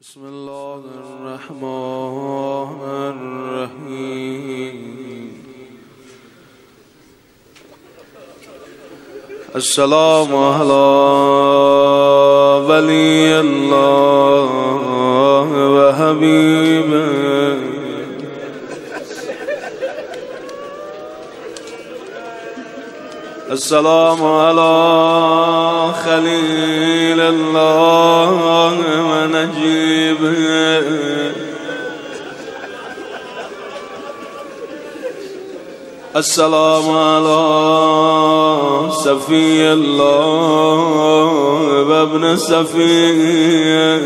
بسم الله الرحمن الرحیم. السلام علی ولی الله و حبیبه. السلام علی خلیل الله و نجیبه. السلام علی صفی الله و ابن صفیه.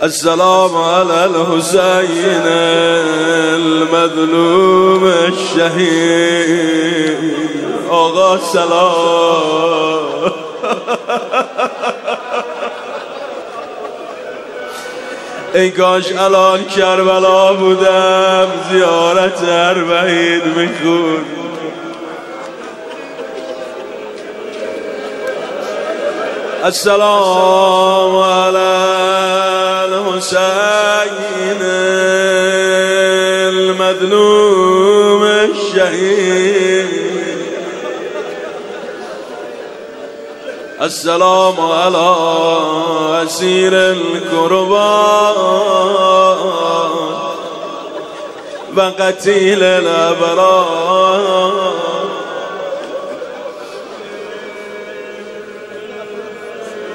السلام على الحسين المظلوم الشهيد. آقا سلام. ای کاش الان کربلا بودم زیارت اربعین میخون. السلام على الحسين المظلوم الشهيد. السلام على أسير الكربات وقتيل الأبرار.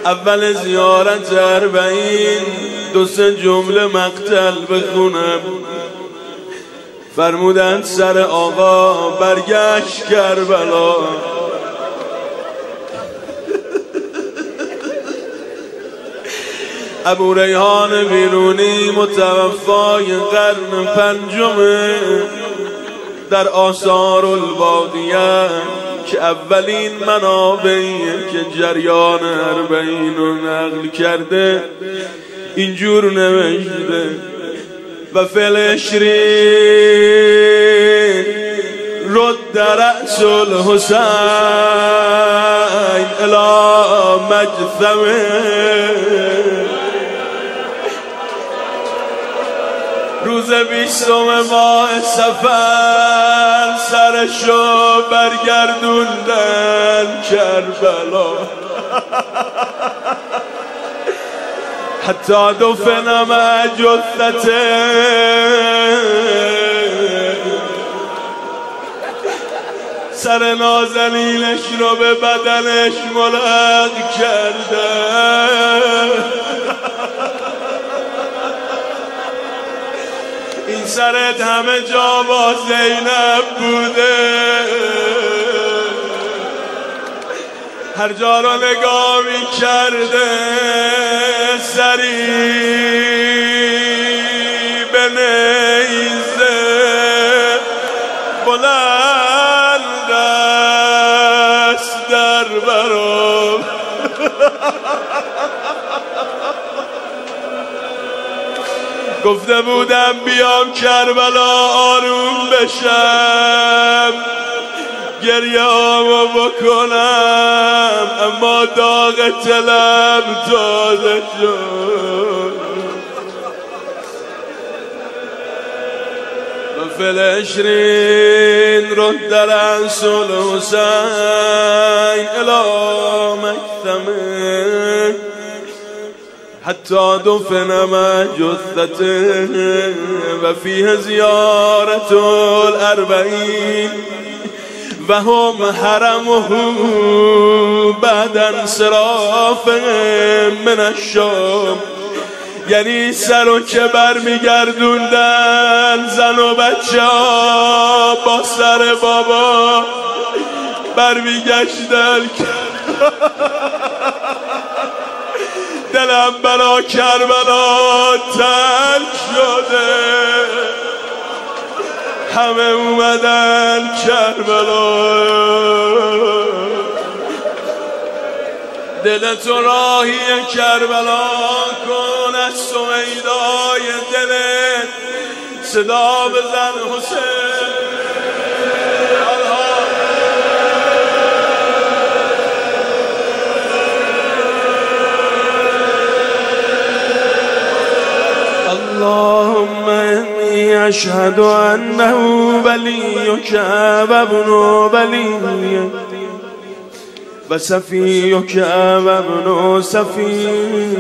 اول زیارت اربعین دو سه جمله مقتل بخونم. فرمودند سر آقا برگشت کربلا. ابو ریحان بیرونی متوفای قرن پنجمه در آثار الباقیه که اولین منابعی که جریان اربعین رو نقل کرده اینجور نوشته: و فلشری رد رأس الحسین الی مجثمه. روز 20 ماه صفر سرشو برگردوندن کربلا. حتی دفنم جثته سر نازنینش رو به بدنش ملحق کرده. این سرت همه جا با زینب بوده. هر جا رو نگاه می کرده سری به نیزه بلند است در برام. گفته بودم بیام کربلا آروم بشم گریه آمو بکنم، اما داغ تلم تازه شد. و فلشرین رد رأس الحسین الی مجثمه حتی دفنم جثته و فیه زیارت الاربعین و هم حرمه بعد انصراف من الشام. یعنی سر و که برمیگردوندن زن و بچه ها با سر بابا برمیگشتن. دلم برا کربلا تنگ شده. همه اومدن کربلا. دلتو راهی کربلا کن، از سویدای دلت صدا بزن حسین. اللهم إني أشهد أنه وليك وابن وليك وصفيك وابن صفيك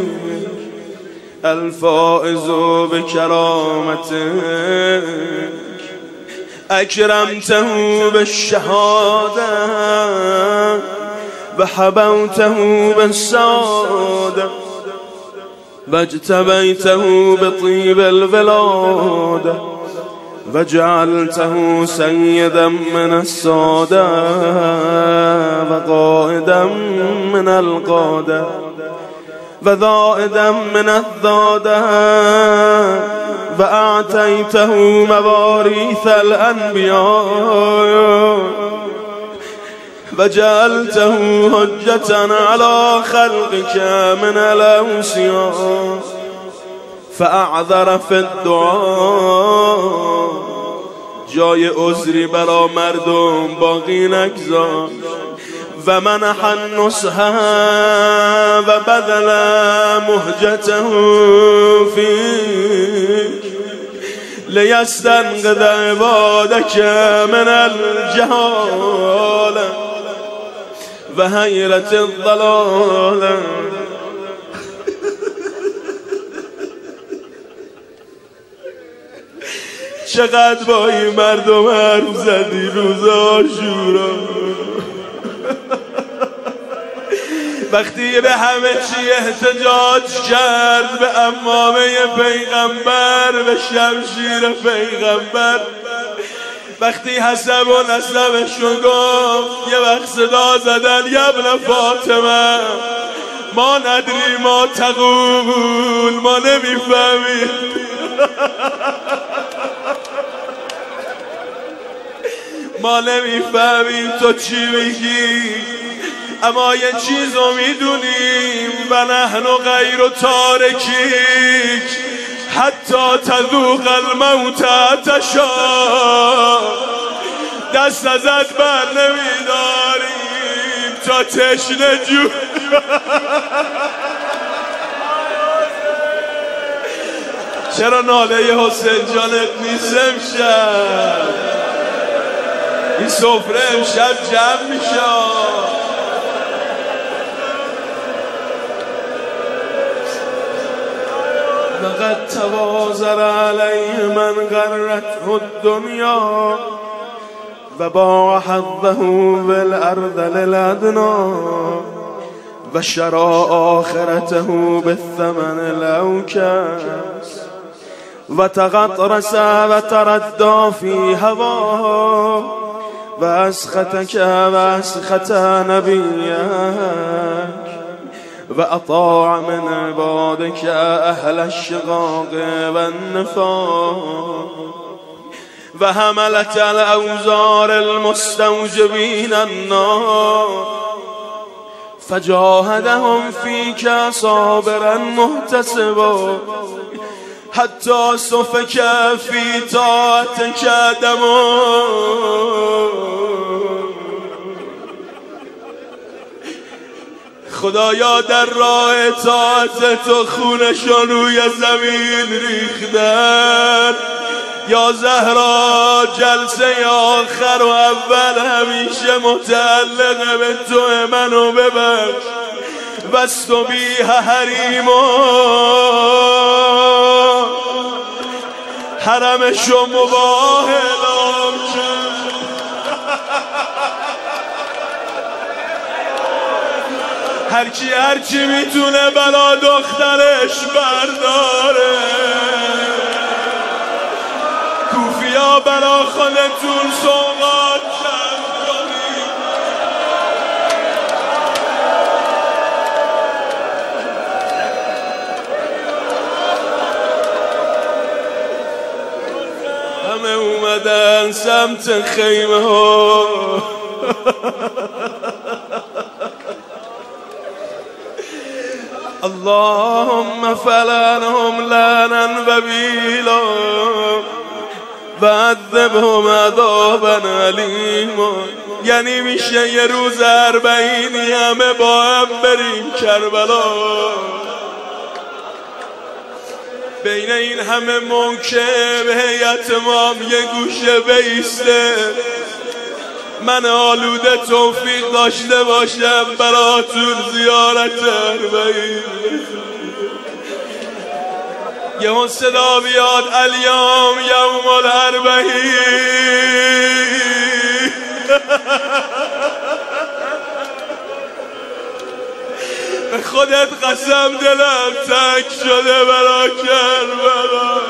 الفائز بكرامتك أكرمته بالشهادة وحبوته بالسعادة واجتبيته بطيب الولادة وجعلته سيدا من السادة وقائدا من القادة وذائدا من الذادة وأعطيته مواريث الأنبياء وجعلته حجة على خلقك من الأوصياء فأعذر في الدعاء جای عذری برا مردم باقی نگذاشت و منح النصح و بذل مهجته فيك ليستنقذ عبادك من الجهالة وحيرة الضلالة. چقدر با این مردم حرف زدی روز عاشورا، وقتی به همه چی احتجاج کرد، به عمامه پیغمبر، به شمشیر پیغمبر، وقتی حسب و نسبشو گفت یه وقت صدا زدن ابن فاطمه ما ندری ما تقول، ما نمیفهمیم ما نمیفهمیم تو چی میگی، اما یه چیزو میدونیم و نحن غیر تارکیک حتی تذوق الموت عطشا، دست ازت بر نمیداریم تا تشنه جو. چرا ناله حسین جانت نیست امشب؟ این سفره امشب جمع میشه. لقد توازر علیه من غرته الدنیا و باع حظه بالارض للادنا و شرا آخرته بالثمن الاوکس و تغطرس و تردى فی هواه و اسختک و اسخت نبیک و اطاع من عبادك اهل الشقاق والنفاق و حملت الاوزار المستوجبین النار فجاهدهم فيك صابرا محتسبا حتى سفك في طاعتك دما. خدایا در راه اطاعت تو خونشان روی زمین ریختن. یا زهرا جلسه آخر و اول همیشه متعلق به تو، منو ببخش. واستبیح حریما حرمشو مباح اعلام کرد. هرچی میتونه بلا دخترش برداره. کوفیا برا خودتون سوغات کرد کنید. همه اومدن سمت خیمه ها. اللهم فلعنهم لعنا وبیلا و عذبهم عذابا علیما. یعنی میشه یه روز 40 همه با هم بریم کربلا، بین این همه منکر هیئت امام یه گوشه بیسته، من آلوده توفیق داشته باشم براتون زیارت اربعین. یه اون صدا بیاد الیوم یوم الاربعین. به خودت قسم دلم تک شده برا کربلا.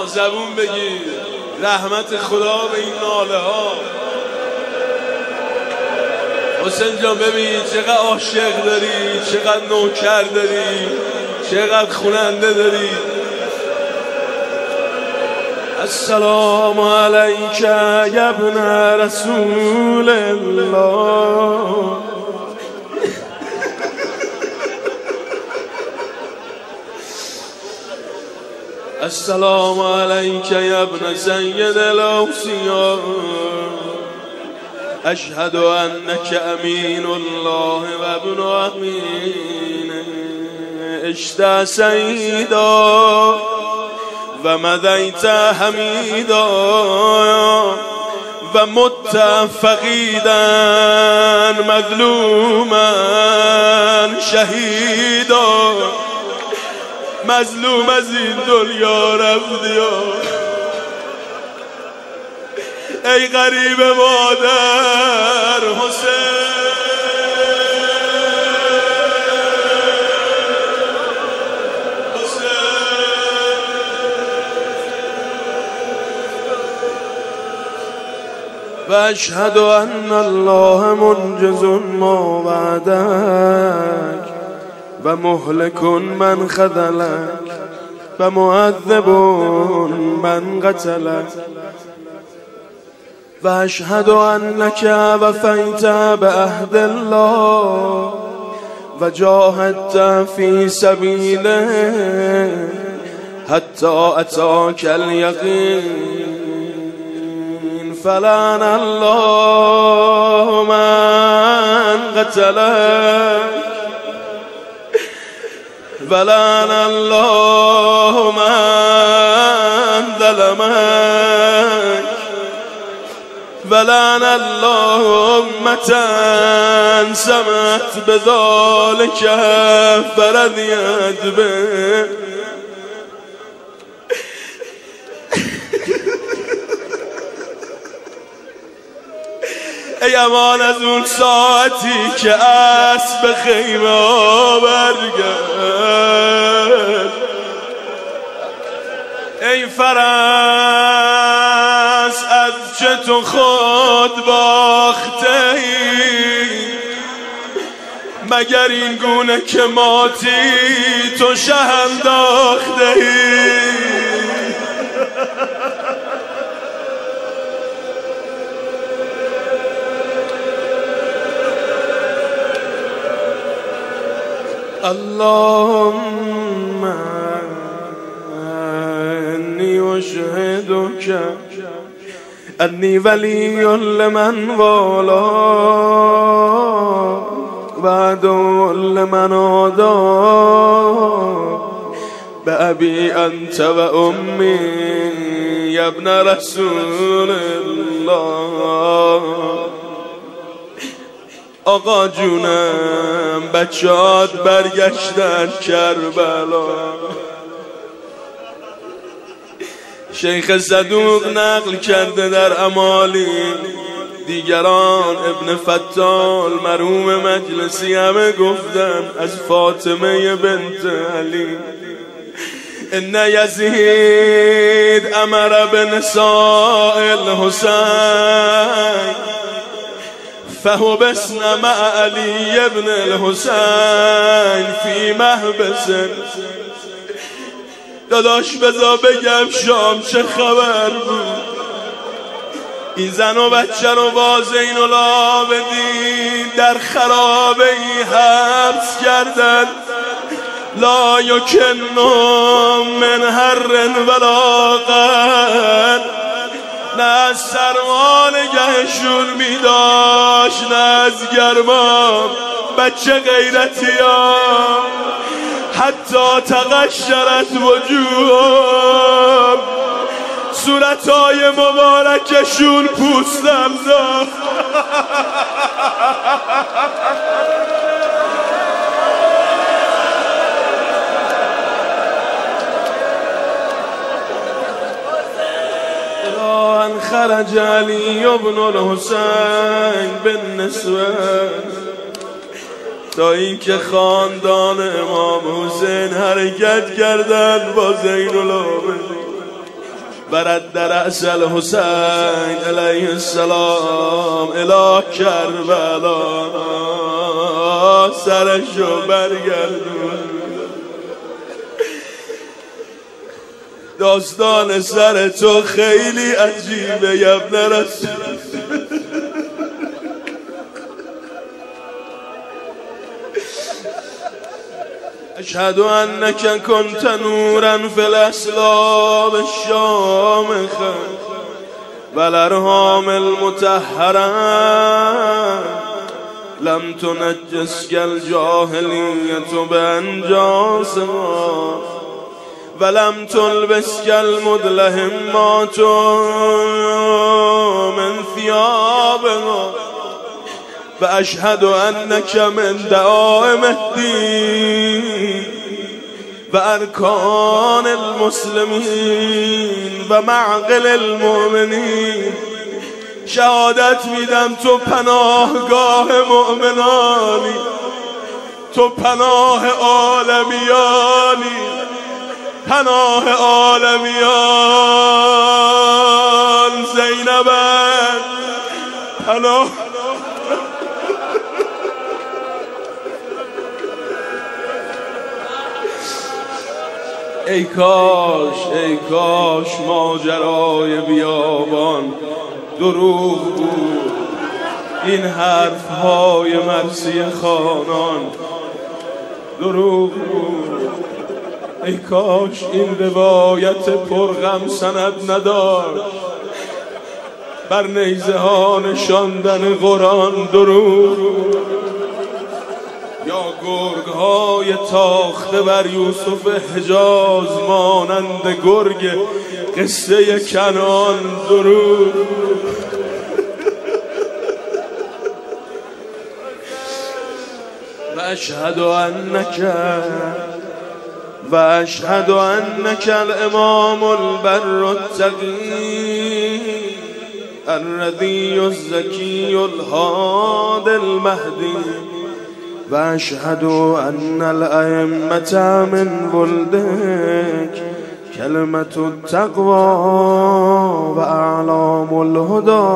زبون بگیر رحمت خدا به این ناله ها. حسین جان ببین چقدر عاشق داری، چقدر نوکر داری، چقدر خوننده داری. السلام علیک یا ابن رسول الله. السلام علیک یا ابن سید الاوصیاء. اشهد انک امین الله و ابن امینه. اشت سیدا و مضیت حمیدا و مت فقیدا مظلوما شهیدا. مظلوم از این دنیا رفتی ای غریب مادر حسین. و اشهد ان الله منجز ما وعدک و مهلک من خذلک و معذب من قتلک. و اشهد انک وفیت بعهد الله و جاهدت فی سبیله حتی اتاک الیقین. فلعن الله من قتلک ولعن الله من ظلمک ولعن الله امة سمت بذلك فرضیت به. ای امان از اون ساعتی که اسب خیمه ها برگرد. ای فرس از چه تو خود باخته ای، مگر این گونه که ماتی تو شه انداخته ای. اللهم انی اشهدک انی ولی لمن والا و عدو لمن عادا بأبی انت و امی یا ابن رسول الله. آقا جونم بچه‌هات برگشتن کربلا. شیخ صدوق نقل کرده در امالی، دیگران ابن فتال مرحوم مجلسی همه گفتن از فاطمه بنت علی. ان یزید امر بنساء الحسین فحبسن مع علی ابن الحسین فی محبس. داداش بذار بگم شام چه خبر بود. این زن و بچه رو با زین العابدین در خرابه ای حبس کردن. لا یکنهم من حر ولا قر نه از سرما نگهشون میداشت، نه از گرما بچه غیرتی ها، حتی تقشرت وجوههم، صورتهای مبارکشون پوستم داد. ان خرج علی بن الحسین بالنسوه، تا اینکه خاندان امام حسین حرکت کردن با زین العابدین. برد رأس الحسین علیه السلام الی کربلا، سرشو برگردون. داستان سر تو خیلی عجیبه یا ابن رسول. اشهد انک کنت نورا فی الاسلاب الشامخه والارحام المطهره، لم تنجسک الجاهلیة بانجاسها ولم تلبسك المدلهمات من ثيابها، وأشهد أنك من دعائم الدين وأركان المسلمين ومعقل المؤمنين. شهادت میدم تو پناهگاه مؤمنانی، تو پناه عالمیانی، پناه عالمیان. زینب پناه. ای کاش ماجرای بیابان دروغ بود، این حرفهای مرثیه خانان دروغ بود. ای کاش این روایت پرغم سند نداشت، بر نیزه ها نشاندن قرآن دروغ، یا گرگ های تاخته بر یوسف حجاز مانند گرگ قصه کنان دروغ. و اشهد انک الامام البر التقی الرضی الزکی الهادی المهدی، و اشهد ان الائمة من ولدک کلمة التقوى و اعلام الهدى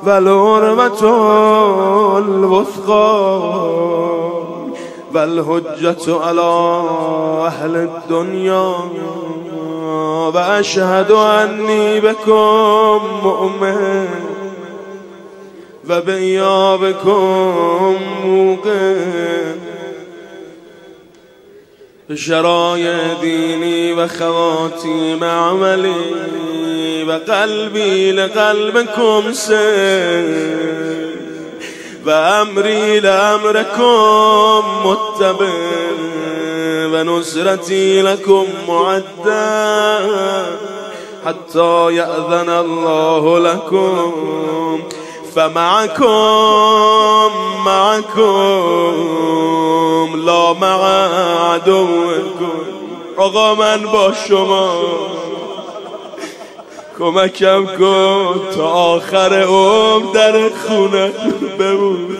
و العروة الوثقى و الحجة على اهل الدنیا، و اشهد انی بکم مؤمن و بیابکم موقن. بشرای دینی و خواتیم عملی و قلبی لقلبکم سر و امری لامرکم متبع و نصرتی لکم معده حتی یأذن الله لکم فمعکم لا مع عدوکم. آقا من با شما، کمکم کن تا آخر عمر در خونه بمون.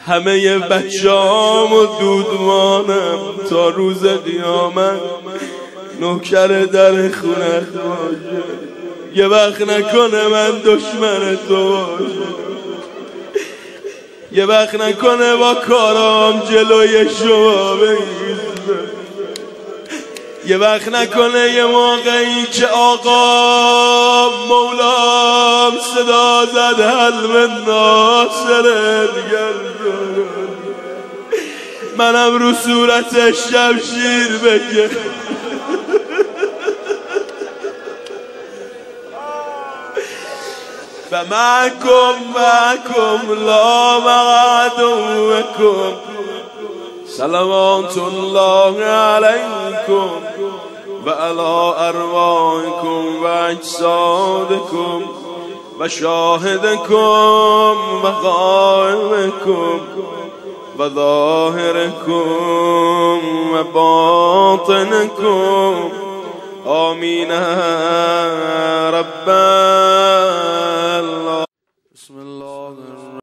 همه بچه‌ام و دودمانم تا روز قیامت نوکر در خونه باشه. یه وقت نکنه من دشمن تو باشه، یه وقت نکنه با کارام جلوی شما بگیزه، یه وقت نکنه یه موقعی که آقا مولام صدا زد حل من ناصره دیگر منم رو صورتش شمشیر بکن. معكم لا مع عدوكم صلوات الله عليكم وعلى أرواحكم وأجسادكم وشاهدكم وغائبكم وظاهركم وباطنكم آمين رب